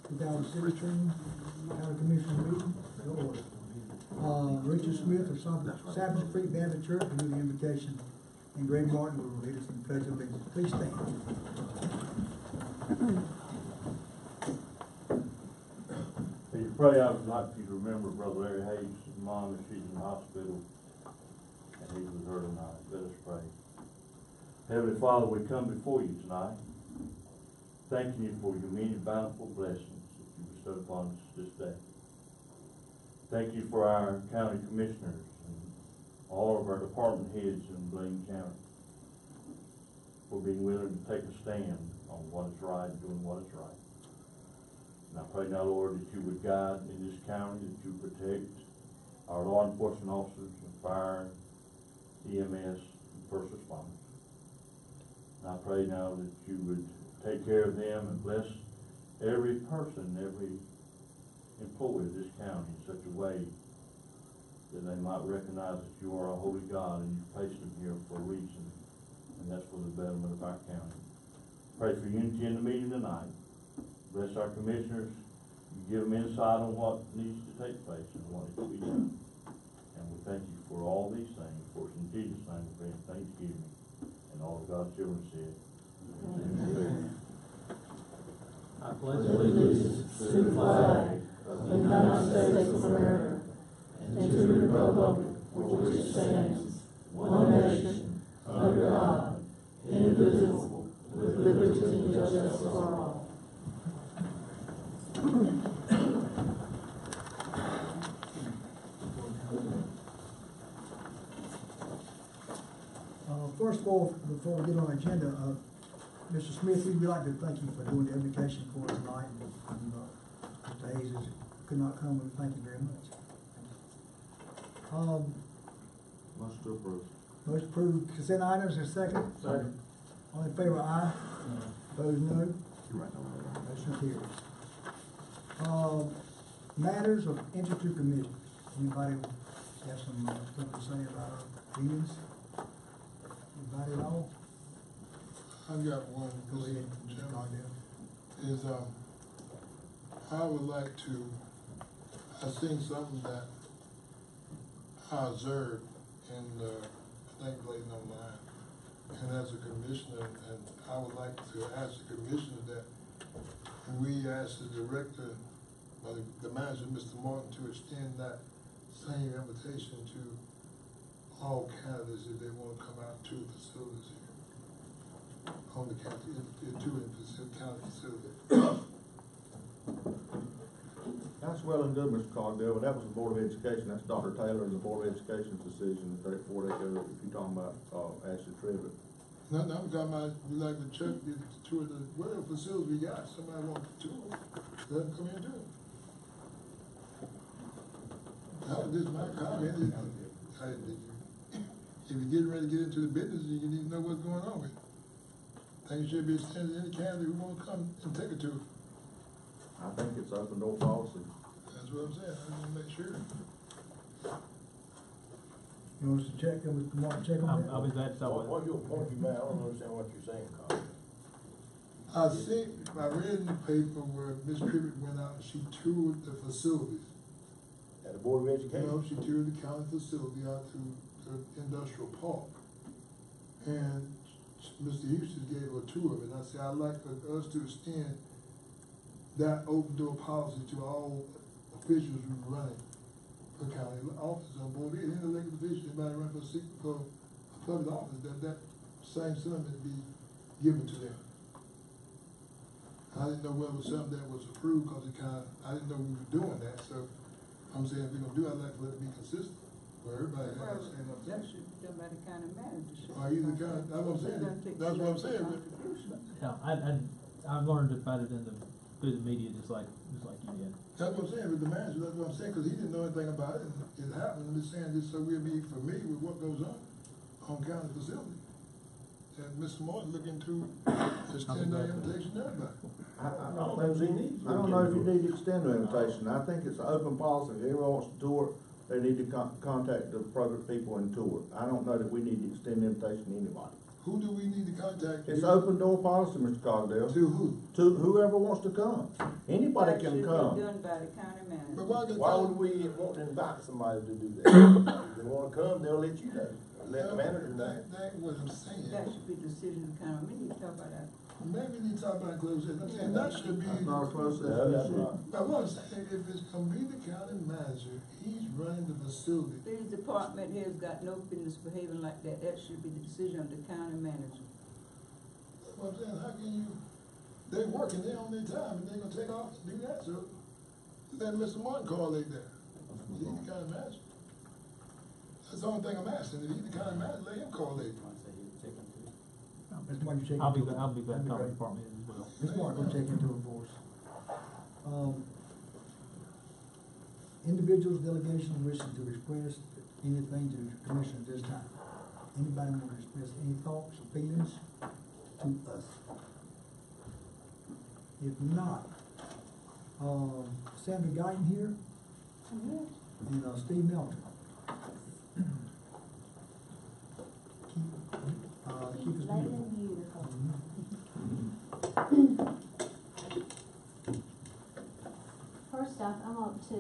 2016 County Commissioner meeting to order. Richard Smith of Sabbath Creek Baptist Church will do the invocation, and Greg Martin will lead us in the pledge of allegiance. Please stand. As you pray, I would like for you to remember Brother Larry Hayes' mom as she's in the hospital, and he's with her tonight. Let us pray. Heavenly Father, we come before you tonight, thanking you for your many bountiful blessings that you bestowed upon us this day. Thank you for our county commissioners and all of our department heads in Bladen County for being willing to take a stand on what is right and doing what is right. And I pray now, Lord, that you would guide in this county, that you protect our law enforcement officers and fire, EMS, and first responders. And I pray now that you would take care of them and bless every person, every employee of this county in such a way that they might recognize that you are a holy God and you've placed them here for a reason, and that's for the betterment of our county. Pray for unity in the meeting tonight. Bless our commissioners. You give them insight on what needs to take place and what needs to be done. And we thank you for all these things. For it's in Jesus' name we pray in thanksgiving. And all of God's children said, Amen. I pledge allegiance to the flag of the United States of America and to the republic for which it stands, one nation, under God, indivisible, with liberty and justice for all. First of all, before we get on the agenda, Mr. Smith, we'd like to thank you for doing the invocation for us tonight. And Mr. Hayes could not come, we thank you very much. Motion to approve. Motion approved. Consent items, is second? Second. All in favor, aye. Opposed, no. Right. Motion carries. Matters of interest to committee. Anybody have some stuff to say about our meetings? Anybody at all? I've got one. Go ahead, Mr. Cardell. Is I would like to. I seen something that I observed in I think Bladen online, and as a commissioner, and I would like to ask the commissioner that we ask the director, or the manager, Mr. Martin, to extend that same invitation to all candidates if they want to come out to the facilities here on the county, to the county facility. That's well and good, Mr. Cogdell, but that was the Board of Education. That's Dr. Taylor and the Board of Education's decision that before they go, if you're talking about Ashley Trivett. No, I'm talking about, we like the church, the tour, whatever facilities we got, somebody want to tour, let them come in and do it. That was just my comment. If you're getting ready to get into the business, you need to know what's going on with it. Things should be extended to any candidate who want to come and take a tour. I think it's open door policy. That's what I'm saying, I want to make sure. You want us to check, Mr. Martin, check on that? I'll be glad to talk What about it. your point you made, I don't understand what you're saying, Carl. I read in the paper where Ms. Trivett went out and she toured the facilities. At the Board of You Education? know, she toured the county facility out to the industrial park. And Mr. Houston gave her a tour of it, and I said, I'd like for us to extend that open door policy to all officials who are running for county office on board, any elected official, anybody running for a public office, that same sentiment be given to them. I didn't know whether it was something that was approved, cause I didn't know we were doing that, so I'm saying if we're gonna do it, I'd like to let it be consistent, where everybody has. That should be done by the county manager. Or either county, that's what I'm saying, that's what I'm saying. Yeah, I've learned about it through the media just like you did. That's what I'm saying with the manager, that's what I'm saying, cause he didn't know anything about it, and it happened, I'm just saying this so we'll be familiar with what goes on county facility. And Mr. Martin looking to extend that invitation to everybody. I don't know if he needs. I don't know if you need to extend the invitation. I think it's an open policy. If anyone wants to tour, they need to contact the appropriate people and tour. I don't know that we need to extend the invitation to anybody. Who do we need to contact? It's open door policy, Mr. Cogdell, To who? to whoever wants to come. Anybody That can should be come. done by the county manager. But why the Why town- would we want to invite somebody to do that? If they wanna come, they'll let you know, or let the manager know. That ain't what I'm saying. That should be the decision of the county, we need to talk about that. Maybe we need to talk about closed session. I'm saying that should be. That's not a closed No, session. that's not. But what I'm saying, if it's gonna be the county manager, he's running the facility. These department heads got no business behaving like that, that should be the decision of the county manager. That's what I'm saying, how can you, they working, they on their time, and they gonna take off and do that, so let Mr. Martin call it there. He's the county manager. That's the only thing I'm asking, if he's the county manager, let him call it. Mr. Martin, you check I'll be into it. back, I'll be back That'd on the great. department as well. Mr. Martin, go check into it for us. Individuals, delegations wishing to express anything to the commission at this time. Anybody want to express any thoughts or feelings to us? If not, Sandra Guyton here and Steve Melton. Keep us Bladen beautiful. Beautiful. First off, I want to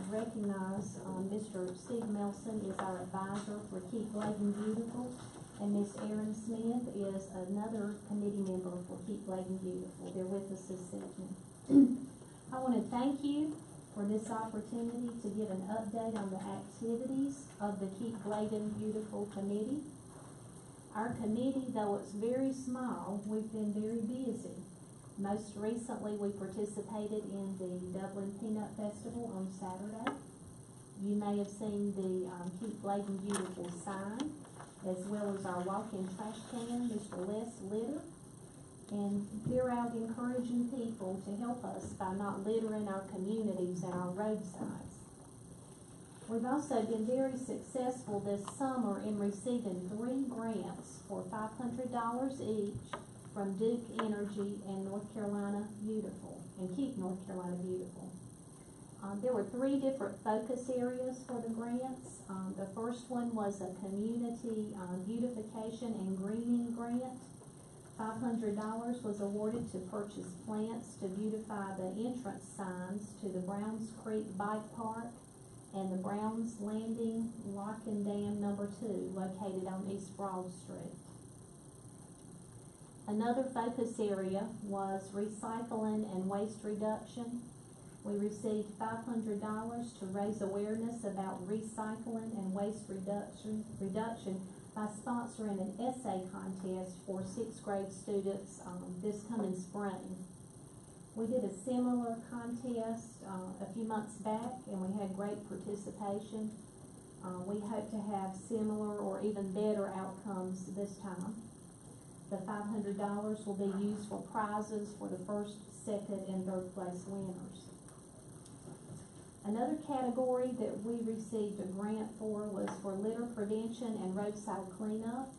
recognize Mr. Steve Melson is our advisor for Keep Bladen Beautiful, and Miss Erin Smith is another committee member for Keep Bladen Beautiful. They're with us this evening. I want to thank you for this opportunity to give an update on the activities of the Keep Bladen Beautiful Committee. Our committee, though it's very small, we've been very busy. Most recently, we participated in the Dublin Peanut Festival on Saturday. You may have seen the Keep Bladen Beautiful sign, as well as our walk-in trash can, Mr. Les Litter. And they're out encouraging people to help us by not littering our communities and our roadsides. We've also been very successful this summer in receiving 3 grants for $500 each from Duke Energy and North Carolina Beautiful, and Keep North Carolina Beautiful. There were 3 different focus areas for the grants. The first one was a community beautification and greening grant. $500 was awarded to purchase plants to beautify the entrance signs to the Browns Creek Bike Park and the Browns Landing Lock and Dam number 2, located on East Broad Street. Another focus area was recycling and waste reduction. We received $500 to raise awareness about recycling and waste reduction by sponsoring an essay contest for 6th grade students this coming spring. We did a similar contest a few months back, and we had great participation. We hope to have similar or even better outcomes this time. The $500 will be used for prizes for the first, second, and third place winners. Another category that we received a grant for was for litter prevention and roadside cleanup.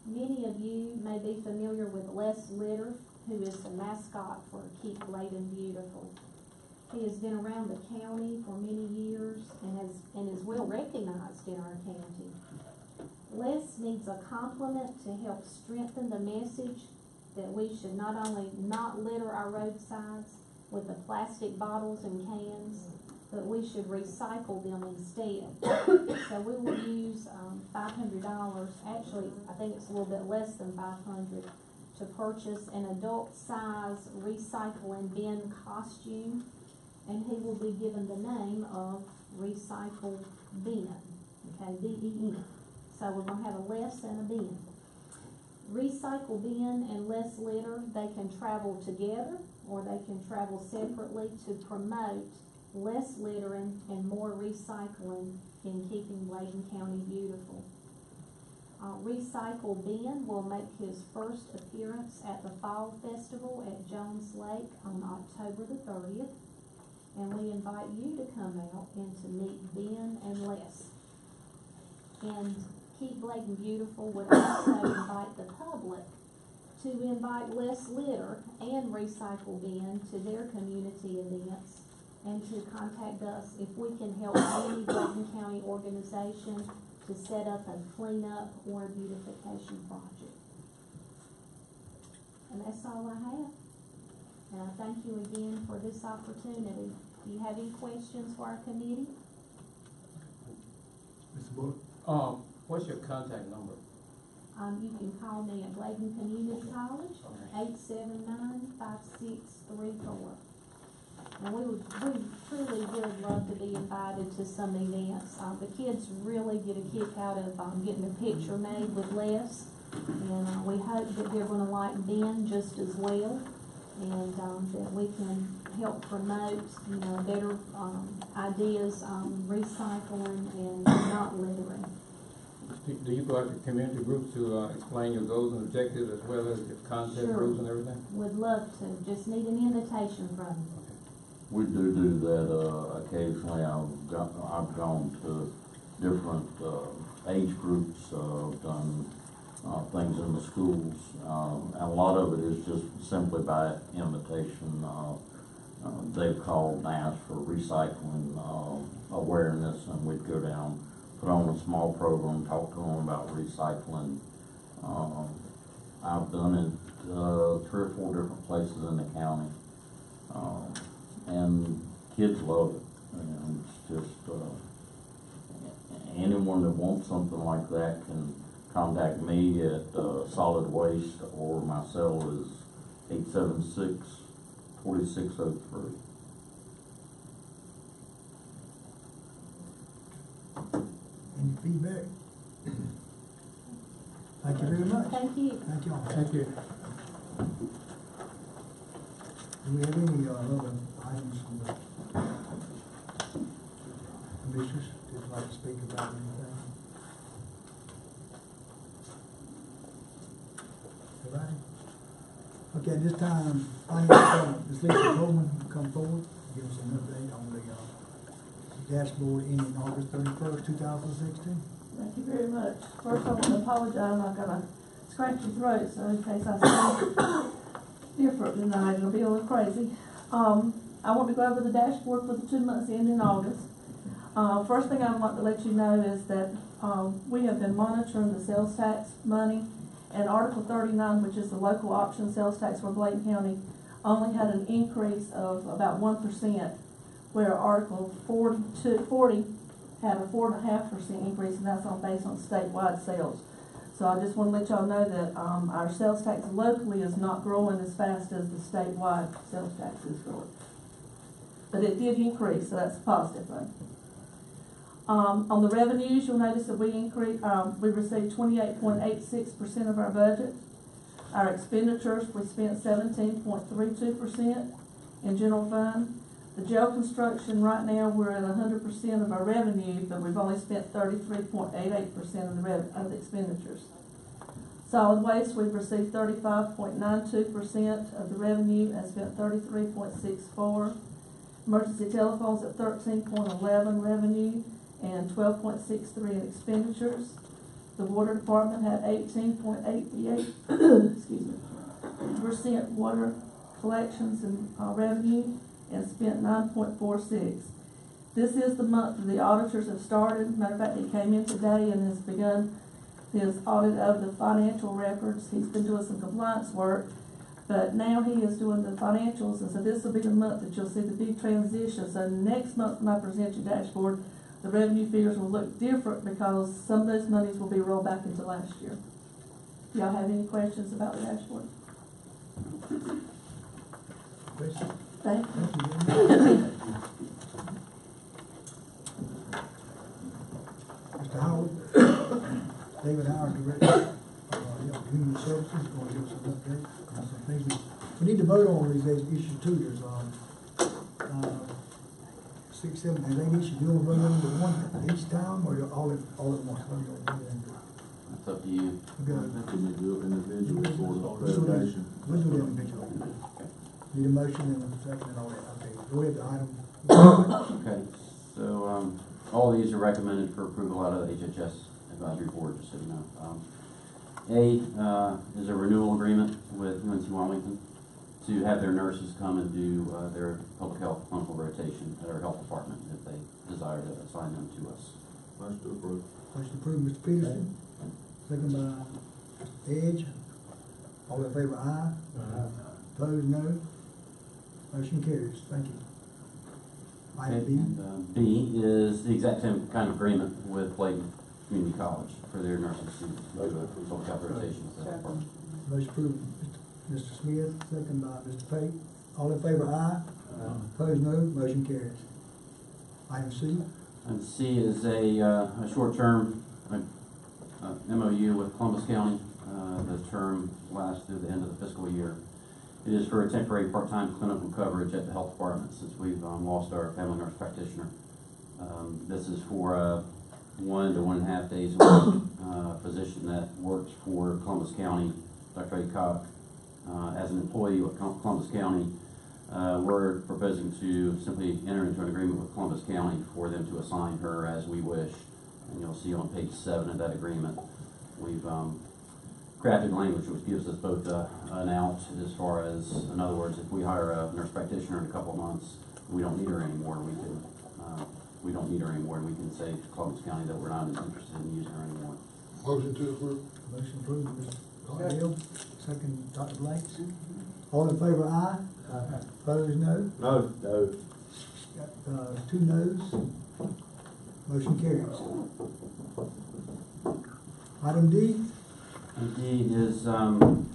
Many of you may be familiar with Les Litter, who is the mascot for Keep Bladen Beautiful. He has been around the county for many years and is well recognized in our county. Les needs a compliment to help strengthen the message that we should not only not litter our roadsides with the plastic bottles and cans, but we should recycle them instead. So we will use $500, actually I think it's a little bit less than $500, to purchase an adult size recycling bin costume, and he will be given the name of Recycle Bin, okay, B-E-N. So we're going to have a Les and a bin. Recycle Bin and Les Litter, they can travel together or they can travel separately to promote less littering and more recycling in keeping Bladen County beautiful. Recycle Ben will make his first appearance at the Fall Festival at Jones Lake on October the 30th. And we invite you to come out and to meet Ben and Les. And Keep Bladen Beautiful would also invite the public to invite Les Litter and Recycle Ben to their community events, and to contact us if we can help any Bladen County organization to set up a cleanup or a beautification project. And that's all I have. And I thank you again for this opportunity. Do you have any questions for our committee? Mr. Bullock? What's your contact number? You can call me at Bladen Community College, 879-5634. And we truly would love to be invited to some events. The kids really get a kick out of getting a picture made with Les, and we hope that they're going to like Ben just as well, and that we can help promote, better ideas on recycling and not littering. Do you go out to community groups to explain your goals and objectives as well as the concept Sure. groups and everything? Would love to. Just need an invitation from you. We do that occasionally. I've gone to different age groups, done things in the schools, and a lot of it is just simply by invitation. They've called and asked for recycling awareness, and we'd go down, put on a small program, talk to them about recycling. I've done it 3 or 4 different places in the county. And kids love it. It's just, anyone that wants something like that can contact me at Solid Waste, or my cell is 876-4603. Any feedback? Thank you very much. Thank you. Thank you all. Thank you. Do we have any other items from the commissioners who'd like to speak about anything? Everybody? Okay, at this time, Ms. Lisa Coleman will come forward, give us an update on the dashboard ending August 31st, 2016. Thank you very much. First, I want to apologize. I've got a scratchy throat, so in case I sound different tonight, it'll be a little crazy. I want to go over the dashboard for the 2 months ending August. First thing I'd like to let you know is that we have been monitoring the sales tax money, and Article 39, which is the local option sales tax for Bladen County, only had an increase of about 1%, where Article 40 had a 4.5% increase, and that's based on statewide sales. So I just want to let y'all know that our sales tax locally is not growing as fast as the statewide sales tax is growing. But it did increase, so that's a positive thing. On the revenues, you'll notice that we received 28.86% of our budget. Our expenditures, we spent 17.32% in general fund. The jail construction, right now, we're at 100% of our revenue, but we've only spent 33.88% of the expenditures. Solid waste, we've received 35.92% of the revenue and spent 33.64%. Emergency telephones at 13.11% revenue and 12.63% in expenditures. The water department had 18.88% water collections and revenue, and spent 9.46%. This is the month that the auditors have started. Matter of fact, he came in today and has begun his audit of the financial records. He's been doing some compliance work, but now he is doing the financials, and so this will be the month that you'll see the big transition. So next month when I present your dashboard, the revenue figures will look different because some of those monies will be rolled back into last year. Do y'all have any questions about the dashboard? Questions? Thank you. Thank you very much. Mr. Howard, David Howard, Director of Human Services, is going to give us an update on some things we need to vote on these issues too. There's 6, 7, and 8 issues. You want to vote on one each time, or all at once? What are you going to do? It's up to you. Okay. Can we do it individually for the presentation? We'll do it individually. Need a motion and a second and all that. Okay, go ahead to item. Okay, so all these are recommended for approval out of the HHS Advisory Board, just so you know. A is a renewal agreement with UNC Wilmington to have their nurses come and do their public health clinical rotation at our health department if they desire to assign them to us. Motion to approve. Motion approved, Mr. Peterson. Second by Edge. All in favor, aye. Opposed, no. Motion carries. Thank you. Okay, Item B. and, B is the exact same kind of agreement with Bladen Community College for their nursing students. We do a full cap rotation with that department. Motion approved, Mr. Smith, second by Mr. Pate. All in favor, aye. Opposed, no. Motion carries. Item C. And C is a short-term MOU with Columbus County. The term lasts through the end of the fiscal year. It is for a temporary part-time clinical coverage at the health department since we've lost our family nurse practitioner. This is for 1 to 1.5 days a week position that works for Columbus County. Dr. A. Cobb, as an employee with Columbus County, we're proposing to simply enter into an agreement with Columbus County for them to assign her as we wish. And you'll see on page 7 of that agreement, we've crafted language which gives us both an out as far as, in other words, if we hire a nurse practitioner in a couple of months, we don't need her anymore, and we can say to Columbus County that we're not as interested in using her anymore. Motion to approve. Motion approved, Mr. Cardell, second, Dr. Blanks. All in favor, aye. Opposed, no. No. No. Got 2 noes. Motion carries. Item D. And D is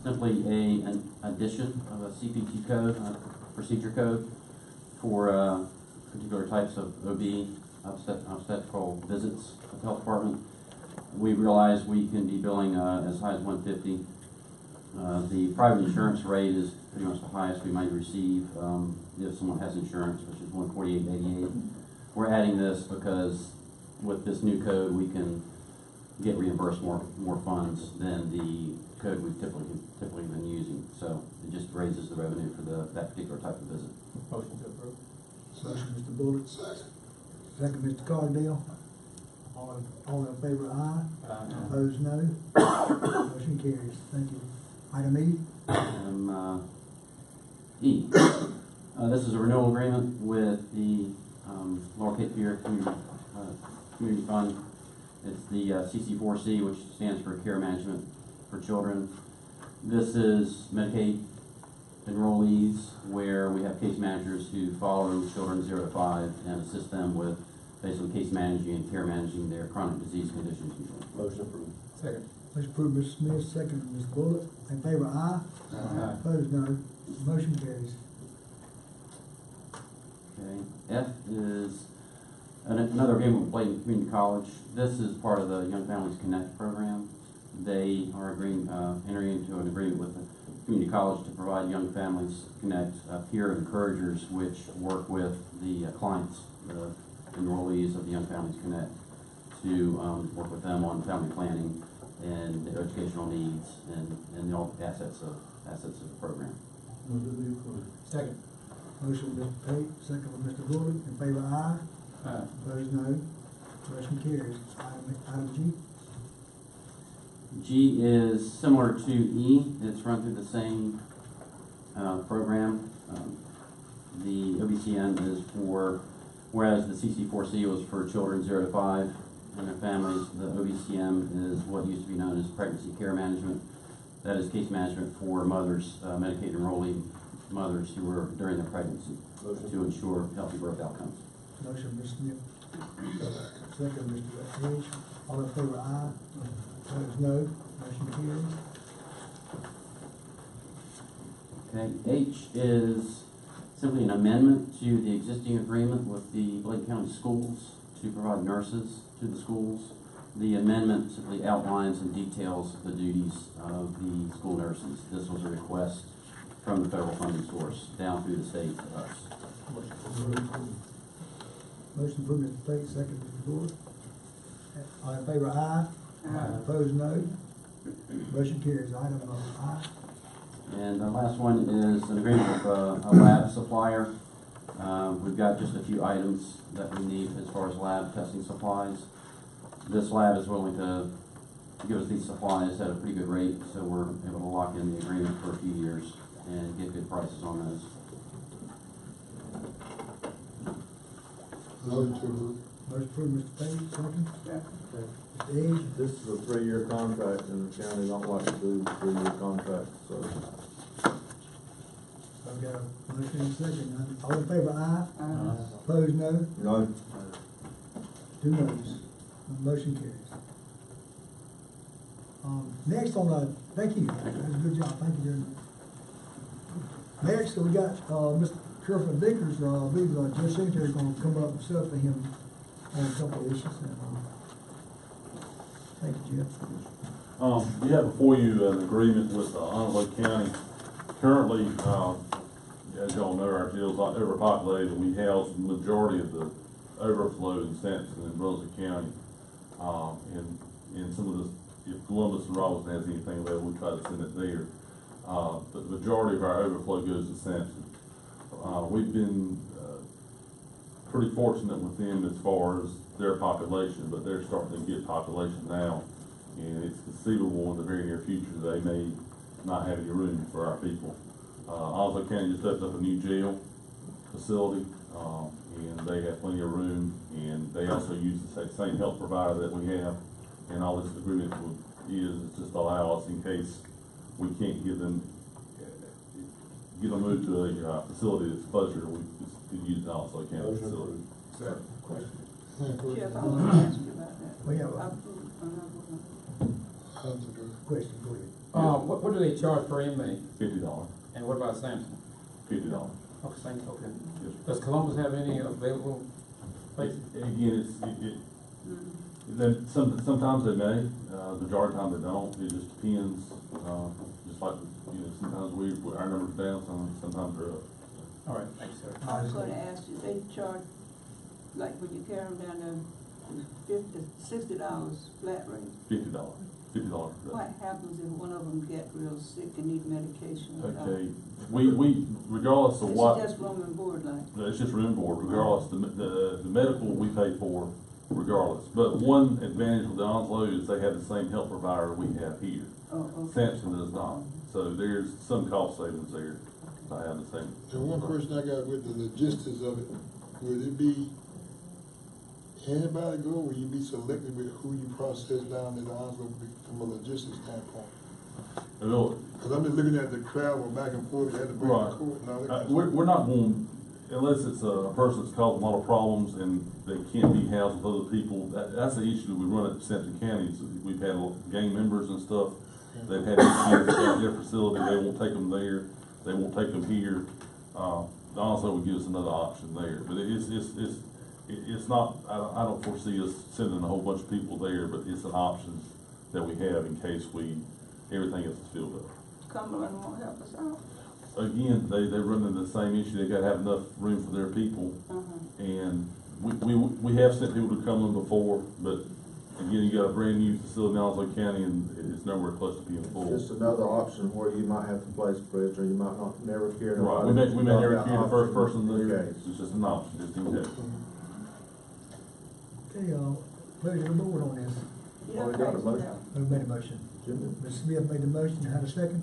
simply an addition of a CPT code, a procedure code, for particular types of OB, obstetrical visits at the health department. We realize we can be billing as high as $150. The private insurance rate is pretty much the highest we might receive if someone has insurance, which is $148.88. We're adding this because with this new code we can get reimbursed more funds than the code we've typically been using. So it just raises the revenue for that particular type of visit. Motion to approve. Motion, Mr. Bullock. Second, Mr. Cardell. All in favor, aye. Opposed, no. Motion carries. Thank you. Item E. E. This is a renewal agreement with the Lower Cape Fear Community Fund. It's the CC4C, which stands for Care Management for Children. This is Medicaid enrollees where we have case managers who follow children 0 to 5 and assist them with basically case managing and care managing their chronic disease conditions usually. Motion approved. Second. Motion approved, Mr. Smith, second, Mr. Bullock. In favor, aye. Opposed, no. Motion carries. Okay. F is another agreement with Bladen Community College. This is part of the Young Families Connect program. They are entering into an agreement with the community college to provide Young Families Connect peer encouragers, which work with the clients, the enrollees of the Young Families Connect, to work with them on family planning and their educational needs and all assets of the program. Second. Motion, Mr. Pate, second by Mr. Bullock. In favor, aye. Opposed, no. Motion carries. Item G. G is similar to E. It's run through the same program. The OBCN is for, whereas the CC4C was for children 0 to 5 and their families, the OBCM is what used to be known as pregnancy care management. That is case management for mothers, Medicaid enrollee mothers who were during their pregnancy to ensure healthy birth outcomes. Motion, Mr. Smith. Second, Mr. Hedge. All in favor, aye. Opposed, no. Motion carries. Okay, H is simply an amendment to the existing agreement with the Bladen County Schools to provide nurses to the schools. The amendment simply outlines and details the duties of the school nurses. This was a request from the federal funding source down through the state to us. Motion approved, Mr. Pate, second, Mr. Bullock. All in favor, aye. Opposed, no. Motion carries. Item I. And the last one is an agreement with a lab supplier. We've got just a few items that we need as far as lab testing supplies. This lab is willing to give us these supplies at a pretty good rate, so we're able to lock in the agreement for a few years and get good prices on those. Motion to approve. Motion approved, Mr. Page, second. Yeah. Mr. Edge, This is a 3-year contract, and the county don't like to do 3-year contracts, so. I've got a motion and a second. All in favor, aye? Opposed, no? No. 2 noes. Motion carries. Next on thank you, that's a good job, thank you very much. Next, we got, Mr. Sheriff Vickers, I believe, Jeff Secretary is gonna come up and set up for him on a couple of issues, and, thank you, Jeff. We have before you an agreement with Onslow County. Currently, as y'all know, our jail's overpopulated. We house the majority of the overflow in Sampson and Brunswick County. And some of the, if Columbus and Robinson has anything available, we try to send it there. But the majority of our overflow goes to Sampson. We've been pretty fortunate with them as far as their population, but they're starting to get population now. And it's conceivable in the very near future they may not have any room for our people. Onslow County just opened up a new jail facility, and they have plenty of room, and they also use the same health provider that we have. And all this agreement is just allow us, in case we can't get them moved to a facility that's closer, we just can use the Onslow County facility. Jeff, I want to ask you about that. Well, yeah, I- question, go ahead. What do they charge per inmate? $50. And what about Sampson? $50. Okay, same, okay. Yes. Does Columbus have any available places? Again, sometimes they may, the majority of the time they don't. It just depends. Just like, sometimes our numbers are down, sometimes they're up. All right, thank you, sir. I was gonna ask you, they charge, like when you carry them down there, $60 flat rate. $50. $50 for that. What happens if one of them get real sick and need medication? Okay, we regardless of what. It's just room and board, like. It's just room and board, regardless, the medical we pay for regardless. But one advantage with the Onslow is they have the same health provider we have here. Oh, okay. Sampson does not, so there's some cost savings there by having the same. And one question I got with the logistics of it, would it be anybody go, or will you be selected with who you process down at the Onslow from a logistics standpoint? Because I'm just looking at the travel back and forth, you had to bring Right. the court and all that. We're not going, unless it's a person that's causing a lot of problems and they can't be housed with other people. That's the issue that we run at Sampson County. So we've had gang members and stuff. They've had issues at their facility. They won't take them there. They won't take them here. Also would give us another option there. But it's not, I don't foresee us sending a whole bunch of people there, but it's an option that we have in case everything else is filled up. Cumberland won't help us out. Again, they run into the same issue. They gotta have enough room for their people. And we have sent people to Cumberland before, but again, you got a brand new facility in Onslow County and it's nowhere close to being full. Just another option where you might have to place bridge, or you might not never carry. Right, we may never carry the first person there. It's just an option, just in case. Okay, pleasure of the board on this. Already got a motion. Who made a motion? Ms. Smith made the motion, had a second?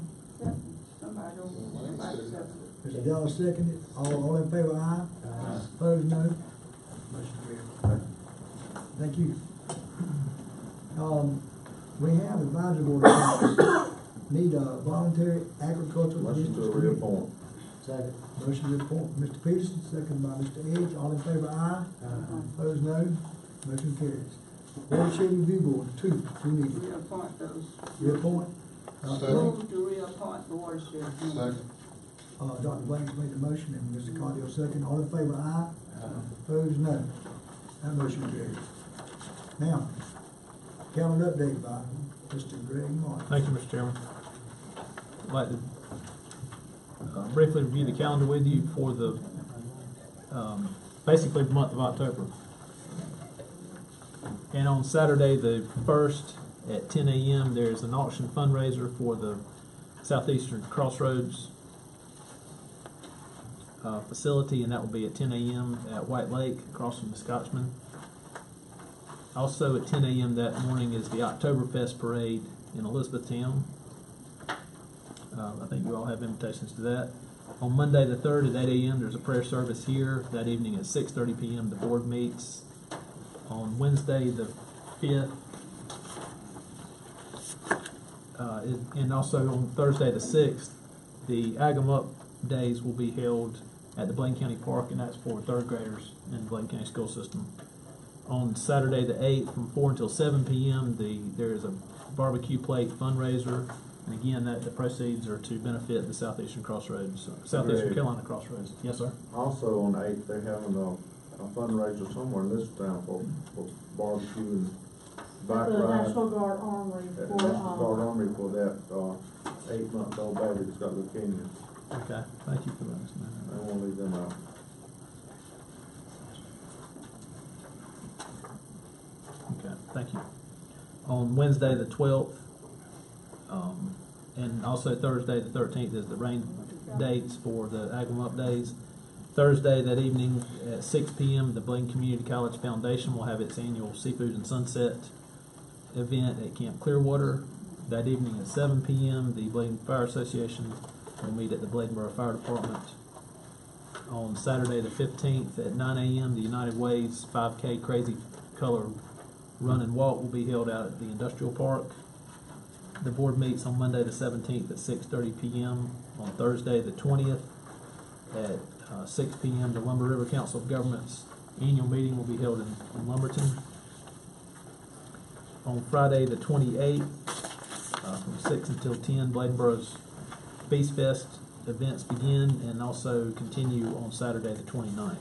Somebody else. Mr. Dallas seconded, all in favor, aye? Opposed, no? Motion carried. Thank you. We have advisory board members. Need a voluntary agricultural Motion to district. reappoint. Second. Motion to appoint Mr. Peterson, second by Mr. Edge, all in favor, aye? Opposed, no? Motion carries. Watershed Review Board, two needed. Reappoint those. Reappoint. Move to reappoint the watershed. Second. Dr. Blanks made the motion and Mr. Caudill second. All in favor, aye? Opposed, no. That motion carries. Now, calendar update by Mr. Greg Martin. Thank you, Mr. Chairman. I'd like to briefly review the calendar with you for the, basically the month of October. And on Saturday, the 1st at 10 a.m., there's an auction fundraiser for the Southeastern Crossroads facility, and that will be at 10 a.m. at White Lake, across from the Scotchman. Also at 10 a.m. that morning is the Oktoberfest parade in Elizabethtown. I think you all have invitations to that. On Monday the 3rd at 8 a.m. there's a prayer service here. That evening at 6:30 p.m. the board meets. On Wednesday, the 5th, and also on Thursday, the 6th, the Ag 'em Up days will be held at the Bladen County Park, and that's for third graders in the Bladen County school system. On Saturday, the 8th, from 4 until 7 p.m., there is a barbecue plate fundraiser. And again, the proceeds are to benefit the Southeastern Greg. Carolina Crossroads. Yes, sir. Also on the 8th, they're having a fundraiser somewhere in this town for barbecue and bike The ride. National Guard Armory At for, National Guard Armory for that 8-month-old baby that's got leukemia. Okay, thank you for letting us know. I don't want to leave them out. Okay, thank you. On Wednesday, the 12th, and also Thursday, the 13th, is the rain dates for the Ag 'em Up days. Thursday, that evening at 6 p.m., the Bladen Community College Foundation will have its annual Seafood and Sunset event at Camp Clearwater. That evening at 7 p.m., the Bladen Fire Association will meet at the Bladenboro Fire Department. On Saturday, the 15th, at 9 a.m., the United Way's 5K Crazy Color Run and Walk will be held out at the Industrial Park. The board meets on Monday, the 17th, at 6:30 p.m. On Thursday, the 20th, at 6 p.m., the Lumber River Council of Governments annual meeting will be held in Lumberton. On Friday, the 28th, from 6 until 10, Bladenboro's Beast Fest events begin and also continue on Saturday, the 29th.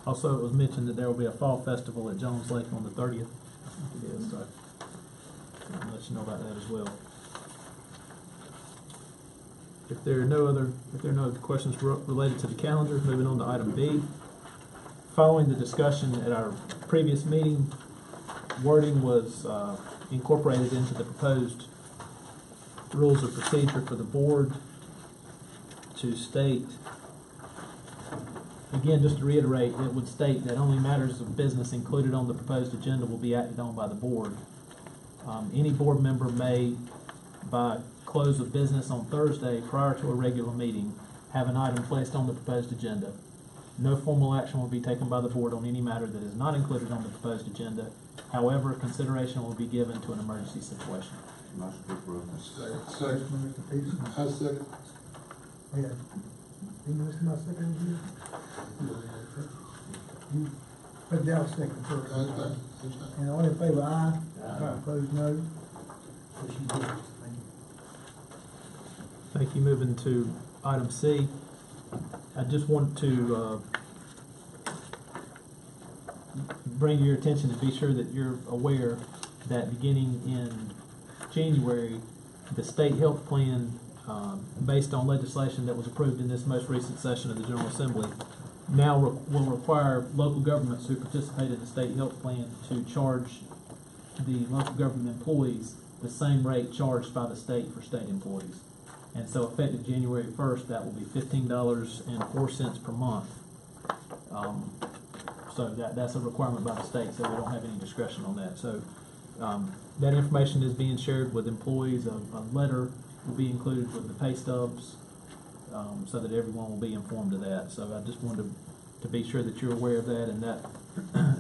Also, it was mentioned that there will be a fall festival at Jones Lake on the 30th. I think it is, so I'll let you know about that as well. If there are no other questions related to the calendar, moving on to item B. Following the discussion at our previous meeting, wording was incorporated into the proposed rules of procedure for the board to state, again, just to reiterate, it would state that only matters of business included on the proposed agenda will be acted on by the board. Any board member may, by close of business on Thursday prior to a regular meeting, have an item placed on the proposed agenda. No formal action will be taken by the board on any matter that is not included on the proposed agenda. However, consideration will be given to an emergency situation. Motion to approve. Second. Mr. Peterson. I second. Yeah. You listen to my second here? You put down second first. That's fine. And all in favor, aye. Opposed, no. Motion carries. Thank you. Thank you. Moving to item C. I just want to bring your attention and be sure that you're aware that beginning in January, the state health plan, based on legislation that was approved in this most recent session of the General Assembly, now will require local governments who participate in the state health plan to charge the local government employees the same rate charged by the state for state employees. And so effective January 1st, that will be $15.04 per month. So that's a requirement by the state, so we don't have any discretion on that. So that information is being shared with employees. A letter will be included with the pay stubs so that everyone will be informed of that. So I just wanted to be sure that you're aware of that, and that,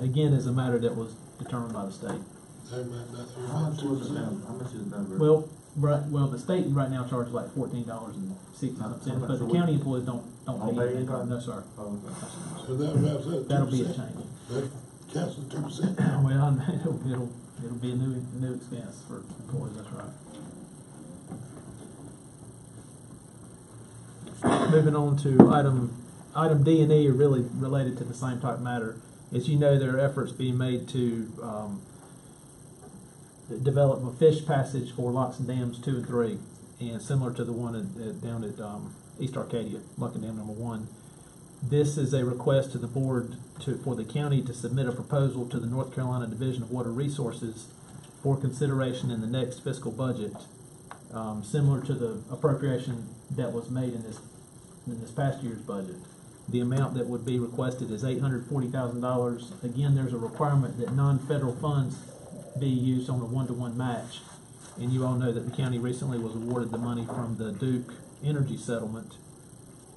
again, is a matter that was determined by the state. How much is it now? Well, the state right now charges like $14.60, but the county employees don't pay anything. No, sir. So that wraps up. That'll be a change. That cancels 2%. Well, it'll be a new expense for employees. That's right. Moving on to item D and E are really related to the same type matter. As you know, there are efforts being made to develop a fish passage for locks and dams 2 and 3, and similar to the one down at East Arcadia, Lock and Dam number 1. This is a request to the board for the county to submit a proposal to the North Carolina Division of Water Resources for consideration in the next fiscal budget, similar to the appropriation that was made in this past year's budget. The amount that would be requested is $840,000. Again, there's a requirement that non-federal funds be used on a 1-to-1 match. And you all know that the county recently was awarded the money from the Duke Energy settlement.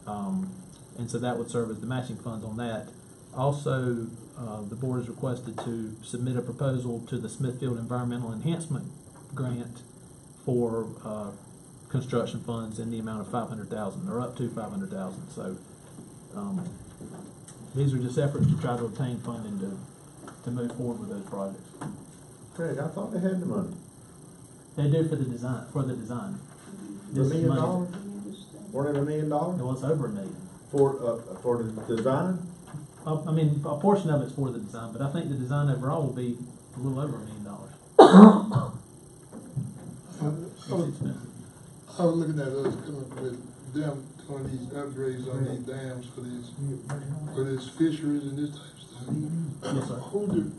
And so that would serve as the matching funds on that. Also, the board is requested to submit a proposal to the Smithfield Environmental Enhancement Grant for construction funds in the amount of $500,000, or up to $500,000. So these are just efforts to try to obtain funding to move forward with those projects. Craig, I thought they had the money. They do for the design. The This is $1 million? money. More than $1 million? Well, it's over $1 million. For the design? I mean, a portion of it's for the design, but I think the design overall will be a little over $1 million. It's expensive. I was looking at us coming with them doing these upgrades on these dams for these fisheries and this type of stuff. Yes, sir. Who do,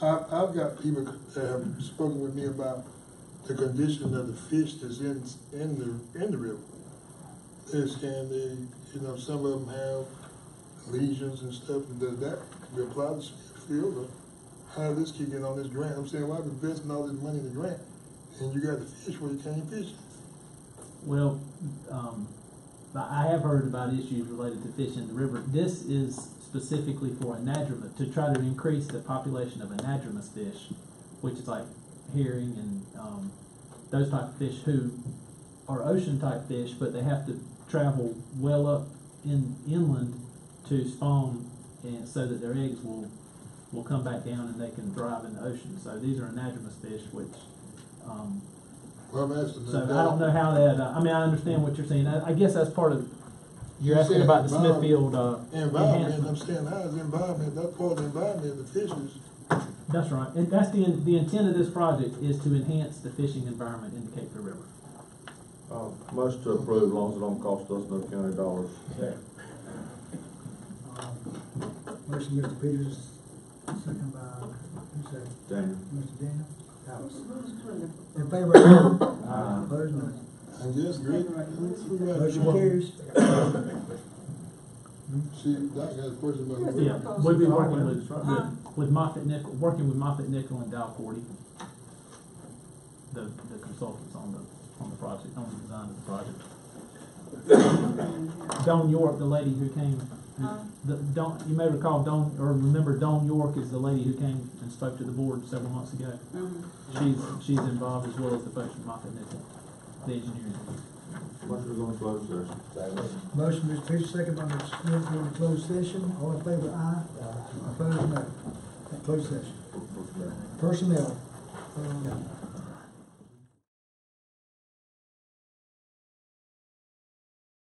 I've got people that have spoken with me about the condition of the fish that's in the river. They're saying some of them have lesions and stuff, and does that be applied to Smithfield, or how does this kick in on this grant? I'm saying, why be investing all this money in the grant, and you got the fish where you can't fish it? Well, I have heard about issues related to fish in the river. This is specifically for anadromous, to try to increase the population of anadromous fish, which is like herring and those type of fish who are ocean type fish, but they have to travel well up inland to spawn, and so that their eggs will come back down and they can thrive in the ocean. So these are anadromous fish, which Well, I'm asking so that. I don't know how that. I mean, I understand what you're saying. I guess that's part of. You're asking saying about the Smithfield environment. enhancement. I'm saying, how is the environment? That's part of the environment. The fishes. That's right. And that's the intent of this project is to enhance the fishing environment in the Cape Fear River. Much to approve, as long as it don't cost us no county dollars. Motion, Mr. Peters, second by, who said? Daniel. Mr. Daniel. Alice. In favor, aye. Opposed, no. I guess great. Motion carries. See, Doc got a question about. Yeah, we'll be working with Moffitt Nickel, and Dow Cordy, the consultants on the project, on the design of the project. Dawn York, the lady who came, you may recall remember Dawn York is the lady who came and spoke to the board several months ago. She's involved, as well as the folks from Moffitt Nickel, the engineering. Motion to go into closed session. Motion, Mr. Peters, second by Mr. Smith, going to closed session. All in favor, aye. Opposed, no. Closed session. Personnel.